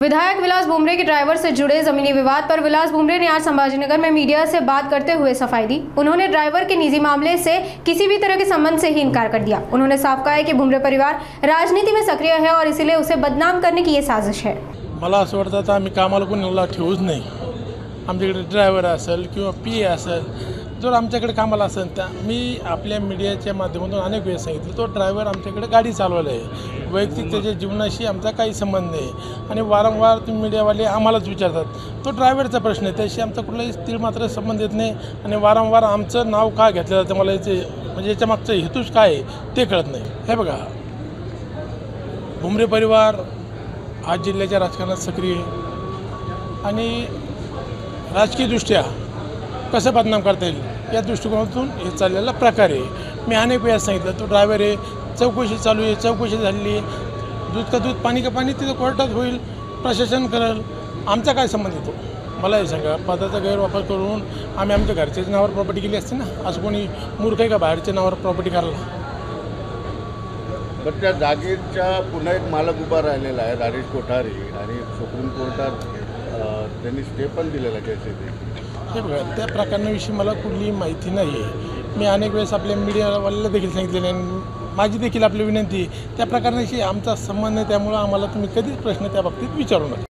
विधायक विलास भुमरे के ड्राइवर से जुड़े जमीनी विवाद पर विलास भुमरे ने आज संभाजीनगर में मीडिया से बात करते हुए सफाई दी। उन्होंने ड्राइवर के निजी मामले से किसी भी तरह के संबंध से ही इनकार कर दिया। उन्होंने साफ कहा है कि भुमरे परिवार राजनीति में सक्रिय है और इसीलिए उसे बदनाम करने की ये साजिश है। मला असं वाटतं आता आम्ही कामाला कोणाला ठेवूच नाही। आमच्याकडे ड्रायव्हर असेल किंवा पी असेल, जर आमच्याकडे कामाला असेल त्या मी आपल्या मीडियाच्या माध्यमातून अनेक वेळा सांगितलं, तो ड्रायव्हर आमच्याकडे गाडी चालवायला आहे, वैयक्तिक त्याच्या जीवनाशी आमचा काही संबंध नाही। आणि वारंवार तुम्ही मीडियावाले आम्हालाच विचारतात, तो ड्रायव्हरचा प्रश्न आहे, त्याशी आमचा कुठलाही तीळ मात्र संबंध येत नाही। आणि वारंवार आमचं नाव का घेतलं जातं मला याचे म्हणजे याच्या मागचा हेतूच काय आहे ते कळत नाही। हे बघा, भुमरे परिवार आज जिल्ह्याच्या राजकारणात सक्रिय आहे आणि राजकीयदृष्ट्या कसं बदनाम करता येईल या दृष्टिकोनातून हे चाललेला प्रकार आहे। मी अनेक वेळा सांगितलं, तो ड्रायव्हर आहे, चौकशी चालू आहे, चौकशी झाली आहे, दूध का दूध पाणी का पाणी तिथं कोर्टात होईल, प्रशासन करेल, आमचा काय संबंध येतो मला हे सांगा। पदाचा गैरवापर करून आम्ही आमच्या घरच्याच नावावर प्रॉपर्टी केली असते ना, असं कोणी मूर्ख आहे का बाहेरच्या नावावर प्रॉपर्टी करायला? पण त्या जागेच्या पुन्हा एक मालक उभा राहिलेला आहे, राजेश कोठारी, आणि सुप्रीम कोर्टात त्यांनी स्टे पण दिलेला केस। हे बघा, त्या प्रकरणाविषयी मला कुठलीही माहिती नाही आहे। मी अनेक वेळेस आपल्या मीडियावाल्याला देखील सांगितलेलं आहे, माझी देखील आपली विनंती, त्या प्रकरणाशी आमचा संबंध नाही, त्यामुळं आम्हाला तुम्ही कधीच प्रश्न त्या बाबतीत विचारू नका।